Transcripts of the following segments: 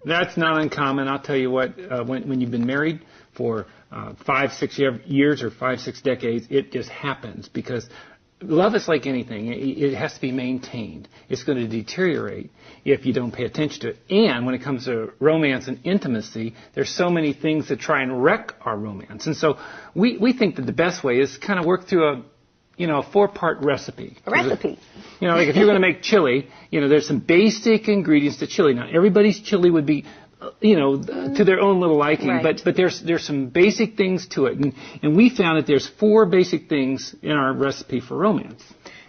That's not uncommon. I'll tell you what, when you've been married for 5, 6 years or 5, 6 decades, it just happens because love is like anything. It has to be maintained. It's going to deteriorate if you don't pay attention to it. And when it comes to romance and intimacy, there's so many things that try and wreck our romance. And so we think that the best way is kind of work through a 4-part recipe. A recipe. Like if you're going to make chili, there's some basic ingredients to chili. Now, everybody's chili would be, to their own little liking, right. but there's some basic things to it. And we found that there's 4 basic things in our recipe for romance.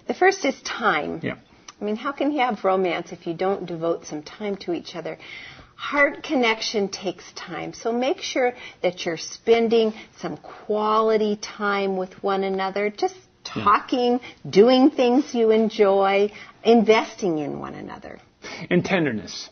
The first is time. Yeah. I mean, how can you have romance if you don't devote some time to each other? Heart connection takes time, so make sure that you're spending some quality time with one another, just talking, doing things you enjoy, investing in one another. And tenderness.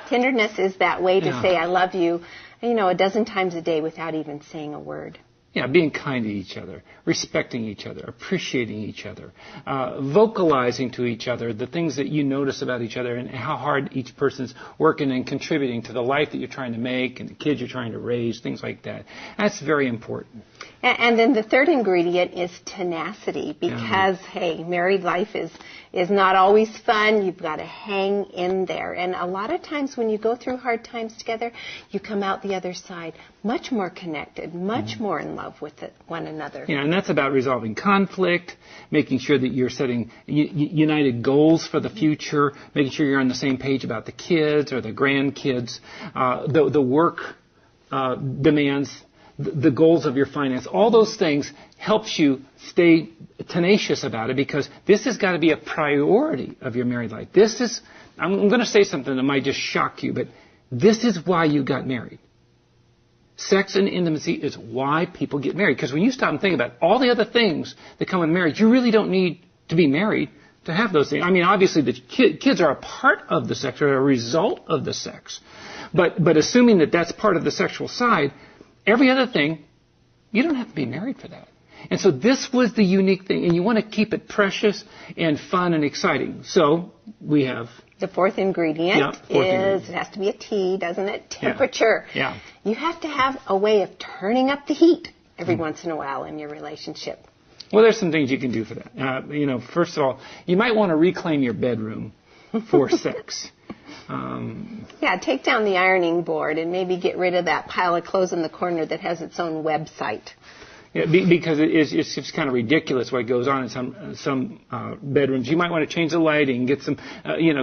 Tenderness is that way to say I love you, a dozen times a day without even saying a word. Yeah, being kind to each other, respecting each other, appreciating each other, vocalizing to each other the things that you notice about each other and how hard each person's working and contributing to the life that you're trying to make and the kids you're trying to raise, things like that. That's very important. And then the third ingredient is tenacity because, married life is not always fun. You've got to hang in there. And a lot of times when you go through hard times together, you come out the other side much more connected, much more in love with one another. Yeah, and that's about resolving conflict, making sure that you're setting united goals for the future, making sure you're on the same page about the kids or the grandkids, the work demands, the goals of your finance. All those things helps you stay tenacious about it because this has got to be a priority of your married life. I'm going to say something that might just shock you, but this is why you got married. Sex and intimacy is why people get married. Because when you stop and think about all the other things that come with marriage, you really don't need to be married to have those things. I mean, obviously the kids are a part of the sex or a result of the sex. But assuming that that's part of the sexual side, every other thing, you don't have to be married for that. And so this was the unique thing. And you want to keep it precious and fun and exciting. So we have... The fourth ingredient it has to be a T, doesn't it? Temperature. Yeah. You have to have a way of turning up the heat every once in a while in your relationship. Well, there's some things you can do for that. First of all, you might want to reclaim your bedroom for sex. Take down the ironing board and maybe get rid of that pile of clothes in the corner that has its own website. Yeah, because it's just kind of ridiculous what goes on in some bedrooms. You might want to change the lighting, get some,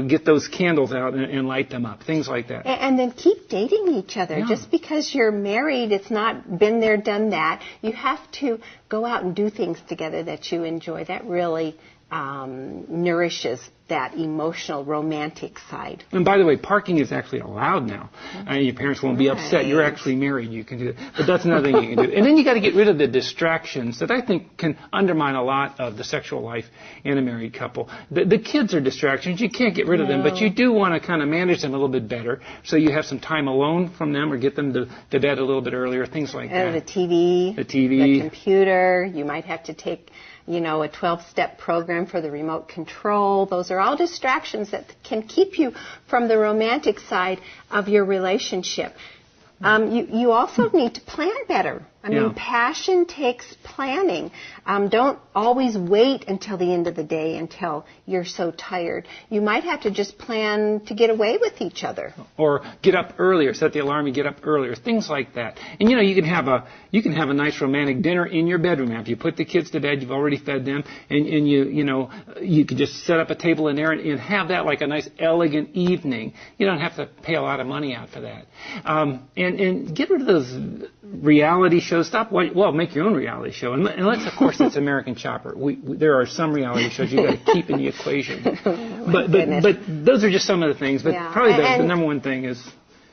get those candles out and light them up, things like that. And then keep dating each other. Yeah. Just because you're married, it's not been there, done that. You have to go out and do things together that you enjoy. That really nourishes that emotional, romantic side. And by the way, parking is actually allowed now. Your parents won't be upset. You're actually married. You can do it. But that's another thing you can do. And then you got to get rid of the distractions that I think can undermine a lot of the sexual life in a married couple. The kids are distractions. You can't get rid of them, but you do want to kind of manage them a little bit better so you have some time alone from them or get them to bed a little bit earlier, things like that. The TV. The computer. You might have to take a 12-step program for the remote control. Those are all distractions that can keep you from the romantic side of your relationship. You also need to plan better. I mean, passion takes planning. Don't always wait until the end of the day until you're so tired. You might have to just plan to get away with each other. Or get up earlier, set the alarm and get up earlier, things like that. And you can have a nice romantic dinner in your bedroom. After you put the kids to bed, you've already fed them, and you can just set up a table in there and have that like a nice elegant evening. You don't have to pay a lot of money out for that. And get rid of those reality shows. Make your own reality show. Unless, of course, it's American Chopper. There are some reality shows you've got to keep in the equation. But those are just some of the things. But probably the number one thing is,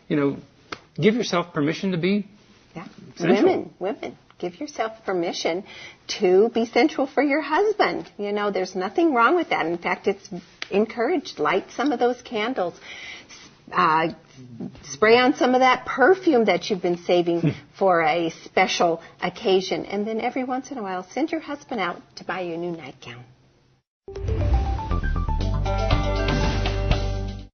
give yourself permission to be sensual. Women, give yourself permission to be sensual for your husband. There's nothing wrong with that. In fact, it's encouraged. Light some of those candles. Spray on some of that perfume that you've been saving for a special occasion. And then every once in a while, send your husband out to buy you a new nightgown.